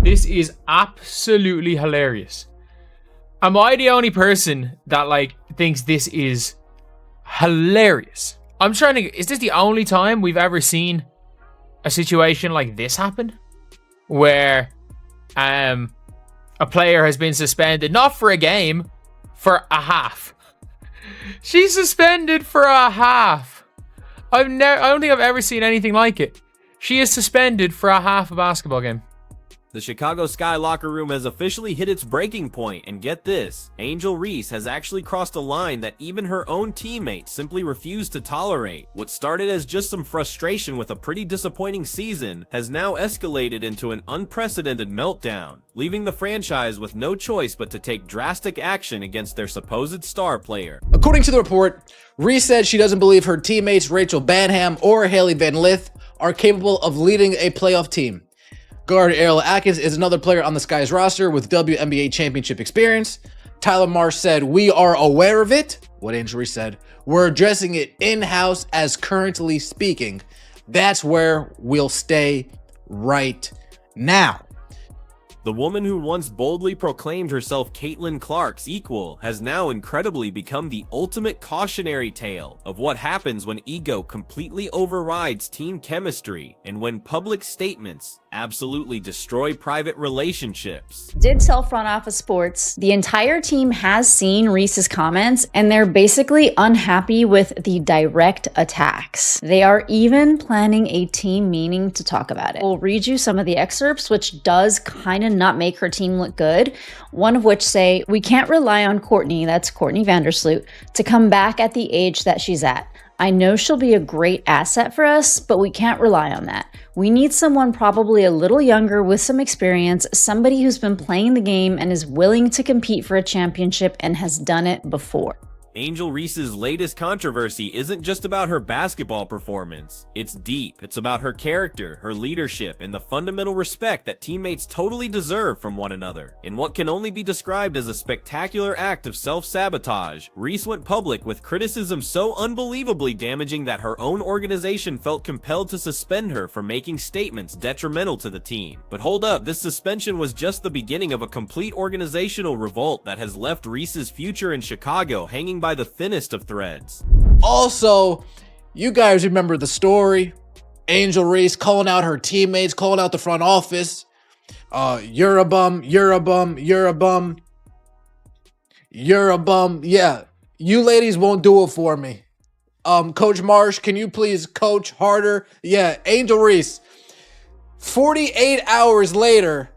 This is absolutely hilarious. Am I the only person that like thinks this is hilarious? I'm trying to... Is this the only time we've ever seen a situation like this happen? Where a player has been suspended, not for a game, for a half. She's suspended for a half. I don't think I've ever seen anything like it. She is suspended for a half a basketball game. The Chicago Sky locker room has officially hit its breaking point, and get this, Angel Reese has actually crossed a line that even her own teammates simply refuse to tolerate. What started as just some frustration with a pretty disappointing season has now escalated into an unprecedented meltdown, leaving the franchise with no choice but to take drastic action against their supposed star player. According to the report, Reese said she doesn't believe her teammates Rachel Banham or Haley Van Lith are capable of leading a playoff team. Guard Ariel Atkins is another player on the Sky's roster with WNBA championship experience. Tyler Marsh said, "We are aware of it." What Angel Reese said, "We're addressing it in-house as currently speaking. That's where we'll stay right now." The woman who once boldly proclaimed herself Caitlin Clark's equal has now incredibly become the ultimate cautionary tale of what happens when ego completely overrides team chemistry and when public statements absolutely destroy private relationships. Did tell Front Office Sports the entire team has seen Reese's comments and they're basically unhappy with the direct attacks. They are even planning a team meeting to talk about it. We'll read you some of the excerpts, which does kind of not make her team look good. One of which say, "We can't rely on Courtney," that's Courtney Vandersloot, "to come back at the age that she's at. I know she'll be a great asset for us, but we can't rely on that. We need someone probably a little younger with some experience, somebody who's been playing the game and is willing to compete for a championship and has done it before." Angel Reese's latest controversy isn't just about her basketball performance. It's deep. It's about her character, her leadership, and the fundamental respect that teammates totally deserve from one another. In what can only be described as a spectacular act of self-sabotage, Reese went public with criticism so unbelievably damaging that her own organization felt compelled to suspend her for making statements detrimental to the team. But hold up, this suspension was just the beginning of a complete organizational revolt that has left Reese's future in Chicago hanging by the thinnest of threads. Also, you guys remember the story. Angel Reese calling out her teammates, calling out the front office. You're a bum, you're a bum, you're a bum. You're a bum. Yeah, you ladies won't do it for me. Coach Marsh, can you please coach harder? Yeah, Angel Reese. 48 hours later,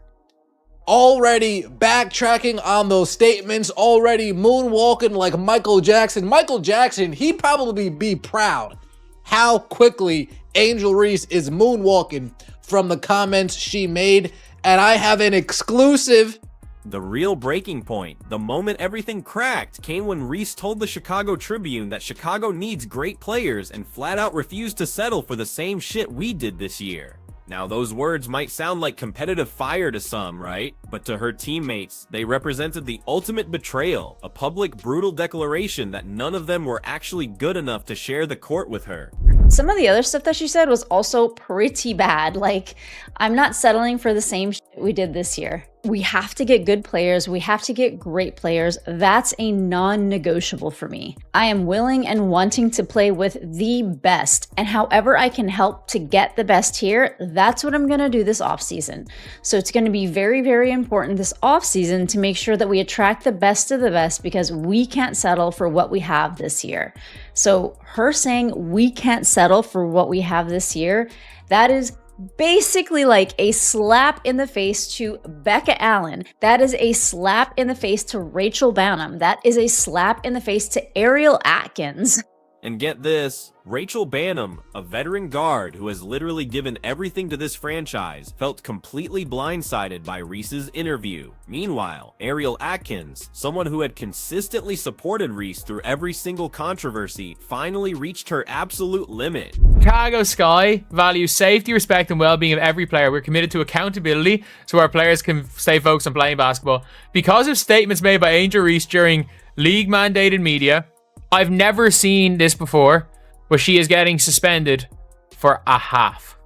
already backtracking on those statements, already moonwalking like Michael Jackson. Michael Jackson, he'd probably be proud how quickly Angel Reese is moonwalking from the comments she made. And I have an exclusive. The real breaking point, the moment everything cracked, came when Reese told the Chicago Tribune that Chicago needs great players and flat out refused to settle for the same shit we did this year. Now, those words might sound like competitive fire to some, right? But to her teammates, they represented the ultimate betrayal, a public, brutal declaration that none of them were actually good enough to share the court with her. Some of the other stuff that she said was also pretty bad. Like, I'm not settling for the same shit we did this year. We have to get good players. We have to get great players. That's a non-negotiable for me. I am willing and wanting to play with the best. And however I can help to get the best here, that's what I'm going to do this offseason. So it's going to be very, very important this offseason to make sure that we attract the best of the best because we can't settle for what we have this year. So her saying we can't settle for what we have this year, that is basically like a slap in the face to Becca Allen. That is a slap in the face to Rachel Banham. That is a slap in the face to Ariel Atkins. And get this, Rachel Banham, a veteran guard who has literally given everything to this franchise, felt completely blindsided by Reese's interview. Meanwhile, Ariel Atkins, someone who had consistently supported Reese through every single controversy, finally reached her absolute limit. Chicago Sky values safety, respect, and well-being of every player. We're committed to accountability so our players can stay focused on playing basketball. Because of statements made by Angel Reese during league-mandated media, I've never seen this before, but she is getting suspended for a half.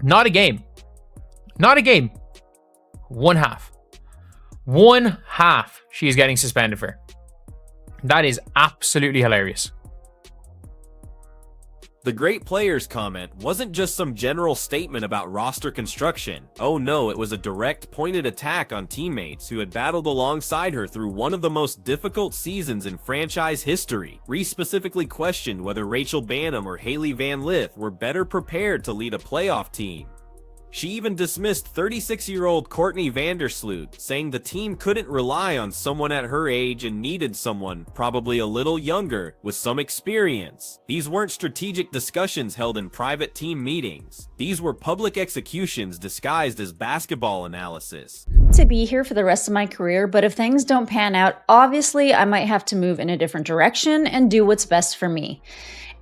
Not a game. Not a game. One half. One half she is getting suspended for. That is absolutely hilarious. The great players comment wasn't just some general statement about roster construction. Oh no, it was a direct, pointed attack on teammates who had battled alongside her through one of the most difficult seasons in franchise history. Reese specifically questioned whether Rachel Banham or Haley Van Lith were better prepared to lead a playoff team. She even dismissed 36-year-old Courtney Vandersloot, saying the team couldn't rely on someone at her age and needed someone, probably a little younger, with some experience. These weren't strategic discussions held in private team meetings. These were public executions disguised as basketball analysis. To be here for the rest of my career, but if things don't pan out, obviously I might have to move in a different direction and do what's best for me.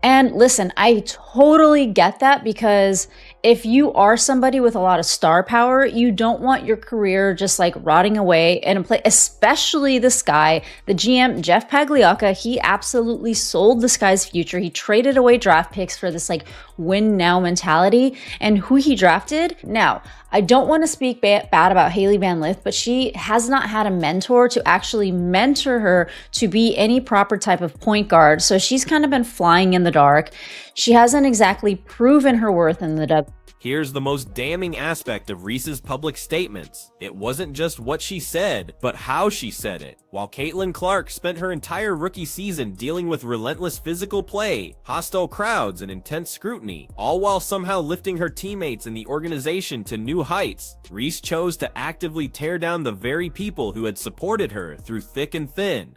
And listen, I totally get that, because if you are somebody with a lot of star power, you don't want your career just like rotting away in a place, especially this guy, the GM, Jeff Pagliocca. He absolutely sold this guy's future. He traded away draft picks for this like win now mentality. And who he drafted? Now, I don't want to speak bad about Haley Van Lith, but she has not had a mentor to actually mentor her to be any proper type of point guard. So she's kind of been flying in the dark. She hasn't exactly proven her worth in the W. Here's the most damning aspect of Reese's public statements. It wasn't just what she said, but how she said it. While Caitlin Clark spent her entire rookie season dealing with relentless physical play, hostile crowds, and intense scrutiny, all while somehow lifting her teammates and the organization to new heights, Reese chose to actively tear down the very people who had supported her through thick and thin.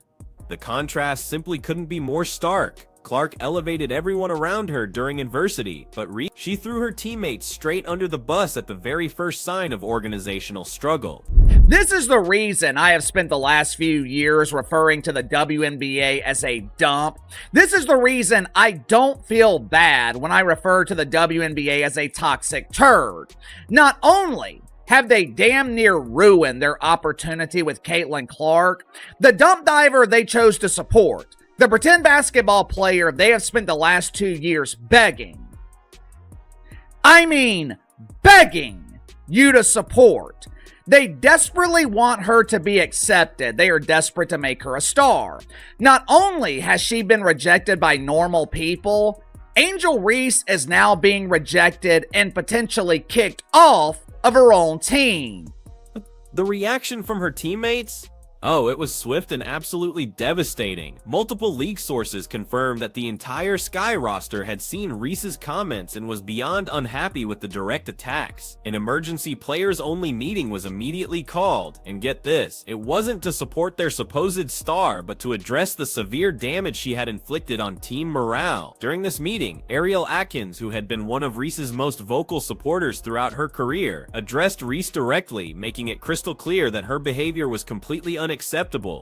The contrast simply couldn't be more stark. Clark elevated everyone around her during adversity, but she threw her teammates straight under the bus at the very first sign of organizational struggle. This is the reason I have spent the last few years referring to the WNBA as a dump. This is the reason I don't feel bad when I refer to the WNBA as a toxic turd. Not only have they damn near ruined their opportunity with Caitlin Clark, the dump diver they chose to support, the pretend basketball player they have spent the last 2 years begging you to support. They desperately want her to be accepted. They are desperate to make her a star. Not only has she been rejected by normal people, Angel Reese is now being rejected and potentially kicked off of her own team. The reaction from her teammates? Oh, it was swift and absolutely devastating. Multiple league sources confirmed that the entire Sky roster had seen Reese's comments and was beyond unhappy with the direct attacks. An emergency players-only meeting was immediately called, and get this, it wasn't to support their supposed star, but to address the severe damage she had inflicted on team morale. During this meeting, Ariel Atkins, who had been one of Reese's most vocal supporters throughout her career, addressed Reese directly, making it crystal clear that her behavior was completely unacceptable.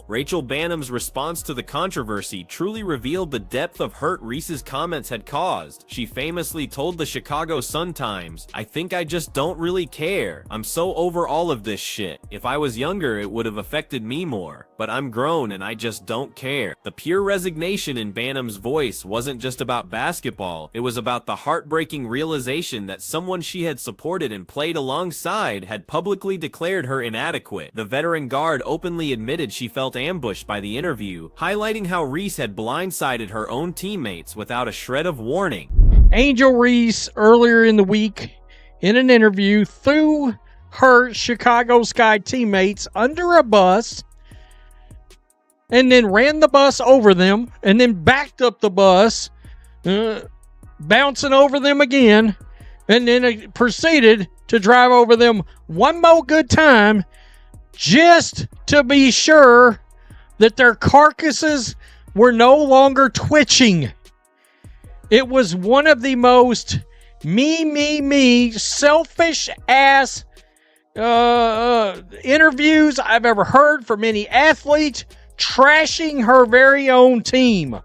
Rachel Banham's response to the controversy truly revealed the depth of hurt Reese's comments had caused. She famously told the Chicago Sun-Times, "I think I just don't really care. I'm so over all of this shit. If I was younger, it would have affected me more. But I'm grown and I just don't care." The pure resignation in Banham's voice wasn't just about basketball. It was about the heartbreaking realization that someone she had supported and played alongside had publicly declared her inadequate. The veteran guard openly admitted she felt ambushed by the interview, highlighting how Reese had blindsided her own teammates without a shred of warning. Angel Reese, earlier in the week, in an interview, threw her Chicago Sky teammates under a bus and then ran the bus over them and then backed up the bus, bouncing over them again, and then proceeded to drive over them one more good time just to be sure that their carcasses were no longer twitching. It was one of the most me, selfish ass interviews I've ever heard from any athlete trashing her very own team.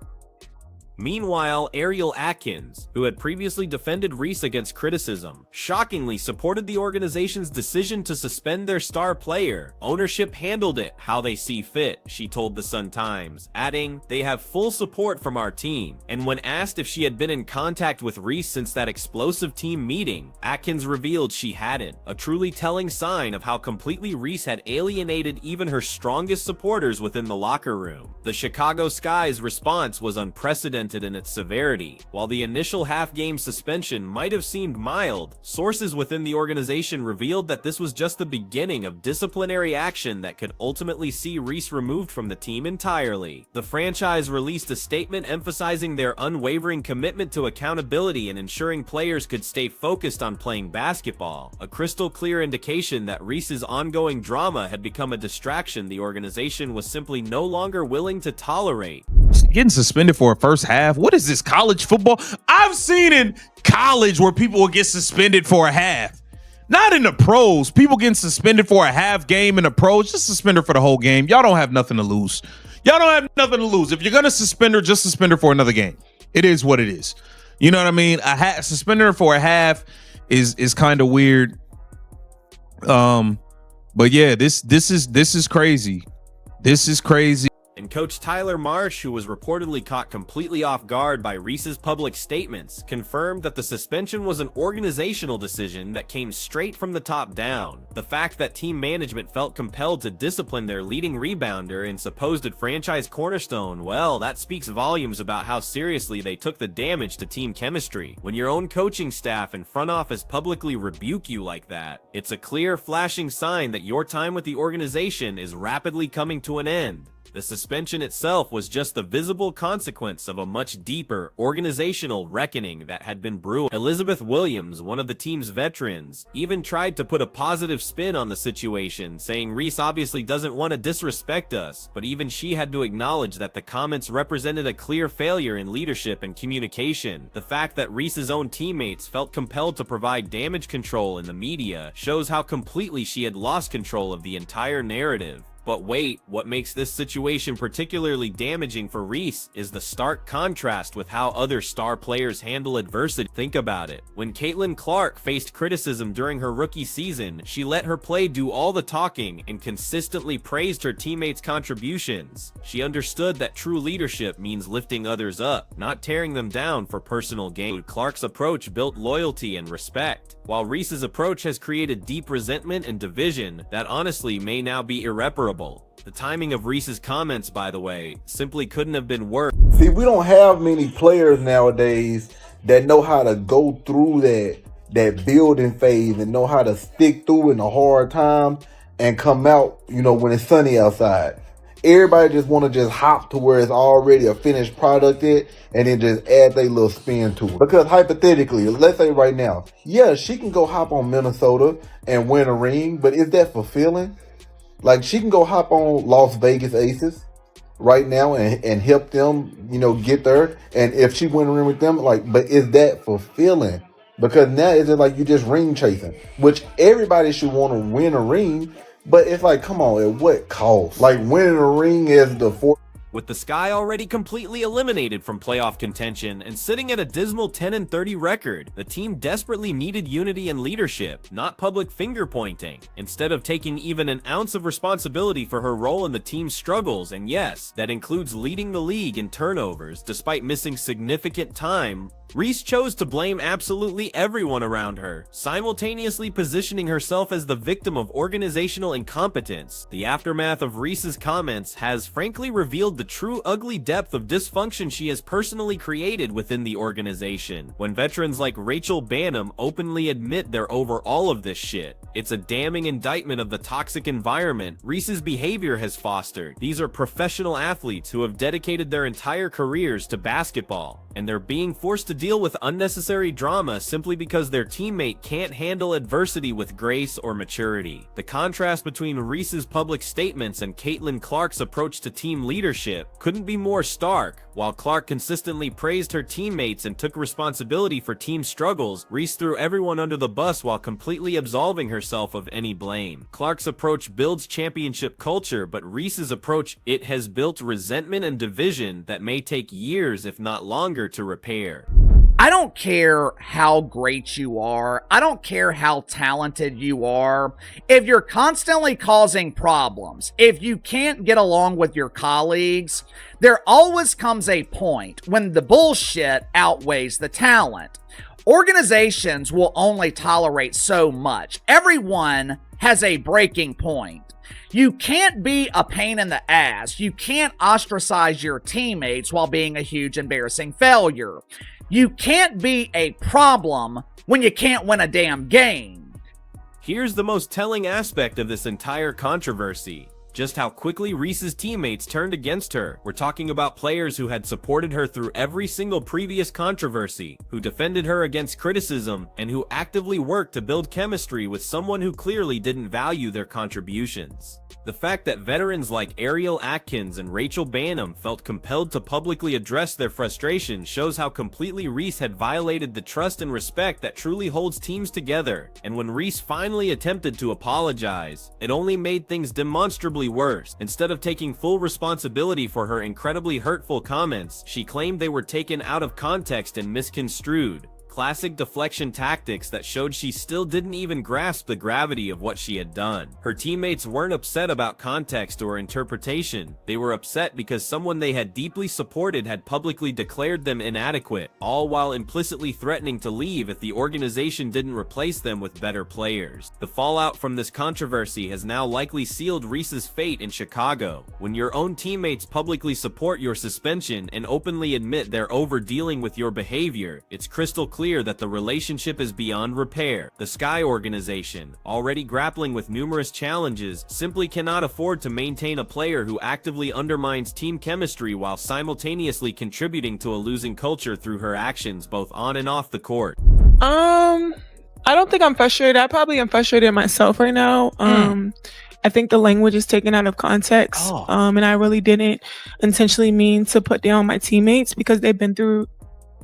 Meanwhile, Ariel Atkins, who had previously defended Reese against criticism, shockingly supported the organization's decision to suspend their star player. Ownership handled it how they see fit, she told the Sun-Times, adding, "They have full support from our team." And when asked if she had been in contact with Reese since that explosive team meeting, Atkins revealed she hadn't, a truly telling sign of how completely Reese had alienated even her strongest supporters within the locker room. The Chicago Sky's response was unprecedented in its severity. While the initial half-game suspension might have seemed mild, sources within the organization revealed that this was just the beginning of disciplinary action that could ultimately see Reese removed from the team entirely. The franchise released a statement emphasizing their unwavering commitment to accountability and ensuring players could stay focused on playing basketball, a crystal clear indication that Reese's ongoing drama had become a distraction the organization was simply no longer willing to tolerate. Getting suspended for a first half. What is this, college football? I've seen in college where people will get suspended for a half. Not in the pros. People getting suspended for a half game in the pros. Just suspend her for the whole game. Y'all don't have nothing to lose. Y'all don't have nothing to lose. If you're going to suspend her, just suspend her for another game. It is what it is. You know what I mean? Suspend her for a half is kind of weird. But yeah, this is crazy. This is crazy. And Coach Tyler Marsh, who was reportedly caught completely off guard by Reese's public statements, confirmed that the suspension was an organizational decision that came straight from the top down. The fact that team management felt compelled to discipline their leading rebounder and supposed franchise cornerstone, well, that speaks volumes about how seriously they took the damage to team chemistry. When your own coaching staff and front office publicly rebuke you like that, it's a clear, flashing sign that your time with the organization is rapidly coming to an end. The suspension itself was just the visible consequence of a much deeper organizational reckoning that had been brewing. Elizabeth Williams, one of the team's veterans, even tried to put a positive spin on the situation, saying Reese obviously doesn't want to disrespect us, but even she had to acknowledge that the comments represented a clear failure in leadership and communication. The fact that Reese's own teammates felt compelled to provide damage control in the media shows how completely she had lost control of the entire narrative. But wait, what makes this situation particularly damaging for Reese is the stark contrast with how other star players handle adversity. Think about it. When Caitlin Clark faced criticism during her rookie season, she let her play do all the talking and consistently praised her teammates' contributions. She understood that true leadership means lifting others up, not tearing them down for personal gain. Clark's approach built loyalty and respect, while Reese's approach has created deep resentment and division that honestly may now be irreparable. The timing of Reese's comments, by the way, simply couldn't have been worse. See, we don't have many players nowadays that know how to go through that building phase and know how to stick through in the hard times and come out, when it's sunny outside. Everybody just want to just hop to where it's already a finished product and then just add their little spin to it. Because hypothetically, let's say right now, yeah, she can go hop on Minnesota and win a ring, but is that fulfilling? Like, she can go hop on Las Vegas Aces right now and help them, get there. And if she win a ring with them, but is that fulfilling? Because now it's just like you just ring chasing, which everybody should want to win a ring. But it's like, come on, at what cost? Like, winning a ring is the fourth. With the Sky already completely eliminated from playoff contention and sitting at a dismal 10-30 record, the team desperately needed unity and leadership, not public finger-pointing. Instead of taking even an ounce of responsibility for her role in the team's struggles, and yes, that includes leading the league in turnovers despite missing significant time, Reese chose to blame absolutely everyone around her, simultaneously positioning herself as the victim of organizational incompetence. The aftermath of Reese's comments has frankly revealed the true ugly depth of dysfunction she has personally created within the organization. When veterans like Rachel Bannum openly admit they're over all of this shit, it's a damning indictment of the toxic environment Reese's behavior has fostered. These are professional athletes who have dedicated their entire careers to basketball, and they're being forced to deal with unnecessary drama simply because their teammate can't handle adversity with grace or maturity. The contrast between Reese's public statements and Caitlin Clark's approach to team leadership leadership couldn't be more stark. While Clark consistently praised her teammates and took responsibility for team struggles, Reese threw everyone under the bus while completely absolving herself of any blame. Clark's approach builds championship culture, but Reese's approach, it has built resentment and division that may take years, if not longer, to repair. I don't care how great you are. I don't care how talented you are. If you're constantly causing problems, if you can't get along with your colleagues, there always comes a point when the bullshit outweighs the talent. Organizations will only tolerate so much. Everyone has a breaking point. You can't be a pain in the ass. You can't ostracize your teammates while being a huge embarrassing failure. You can't be a problem when you can't win a damn game. Here's the most telling aspect of this entire controversy. Just how quickly Reese's teammates turned against her. We're talking about players who had supported her through every single previous controversy, who defended her against criticism, and who actively worked to build chemistry with someone who clearly didn't value their contributions. The fact that veterans like Ariel Atkins and Rachel Bannum felt compelled to publicly address their frustration shows how completely Reese had violated the trust and respect that truly holds teams together. And when Reese finally attempted to apologize, it only made things demonstrably worse. Instead of taking full responsibility for her incredibly hurtful comments, she claimed they were taken out of context and misconstrued. Classic deflection tactics that showed she still didn't even grasp the gravity of what she had done. Her teammates weren't upset about context or interpretation. They were upset because someone they had deeply supported had publicly declared them inadequate, all while implicitly threatening to leave if the organization didn't replace them with better players. The fallout from this controversy has now likely sealed Reese's fate in Chicago. When your own teammates publicly support your suspension and openly admit they're over-dealing with your behavior, it's crystal clear that the relationship is beyond repair. The Sky organization, already grappling with numerous challenges, simply cannot afford to maintain a player who actively undermines team chemistry while simultaneously contributing to a losing culture through her actions both on and off the court. I don't think I'm frustrated. I probably am frustrated myself right now. I think the language is taken out of context. And I really didn't intentionally mean to put down my teammates because they've been through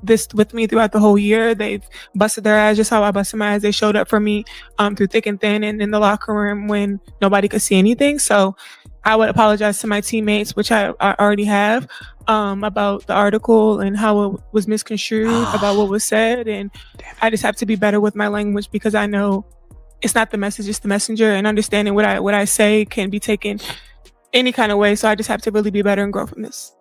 this with me throughout the whole year. They've busted their ass just how I busted my ass. They showed up for me through thick and thin and in the locker room when nobody could see anything. So I would apologize to my teammates, which I already have, about the article and how it was misconstrued, about what was said. And I just have to be better with my language because I know it's not the message, it's the messenger, and understanding what I say can be taken any kind of way. So I just have to really be better and grow from this.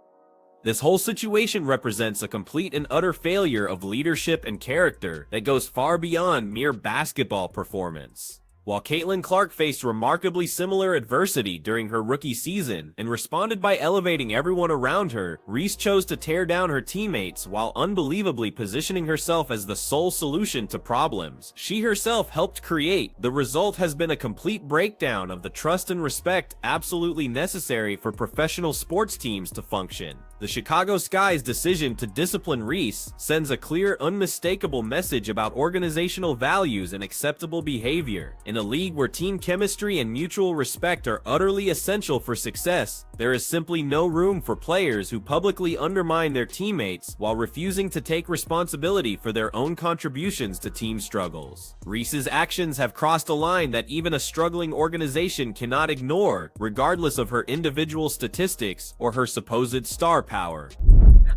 This whole situation represents a complete and utter failure of leadership and character that goes far beyond mere basketball performance. While Caitlin Clark faced remarkably similar adversity during her rookie season and responded by elevating everyone around her, Reese chose to tear down her teammates while unbelievably positioning herself as the sole solution to problems she herself helped create. The result has been a complete breakdown of the trust and respect absolutely necessary for professional sports teams to function. The Chicago Sky's decision to discipline Reese sends a clear, unmistakable message about organizational values and acceptable behavior. In a league where team chemistry and mutual respect are utterly essential for success, there is simply no room for players who publicly undermine their teammates while refusing to take responsibility for their own contributions to team struggles. Reese's actions have crossed a line that even a struggling organization cannot ignore, regardless of her individual statistics or her supposed star power.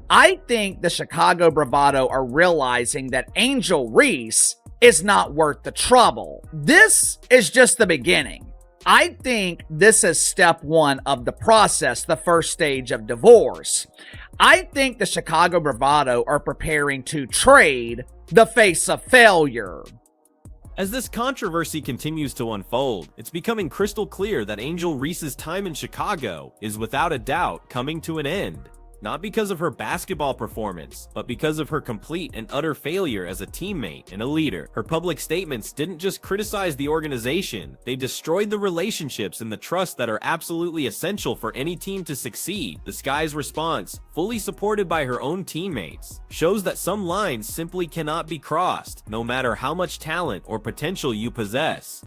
I think the Chicago Bravado are realizing that Angel Reese is not worth the trouble. This is just the beginning. I think this is step one of the process, the first stage of divorce. I think the Chicago Bravado are preparing to trade the face of failure. As this controversy continues to unfold, it's becoming crystal clear that Angel Reese's time in Chicago is without a doubt coming to an end. Not because of her basketball performance, but because of her complete and utter failure as a teammate and a leader. Her public statements didn't just criticize the organization, they destroyed the relationships and the trust that are absolutely essential for any team to succeed. The Sky's response, fully supported by her own teammates, shows that some lines simply cannot be crossed, no matter how much talent or potential you possess.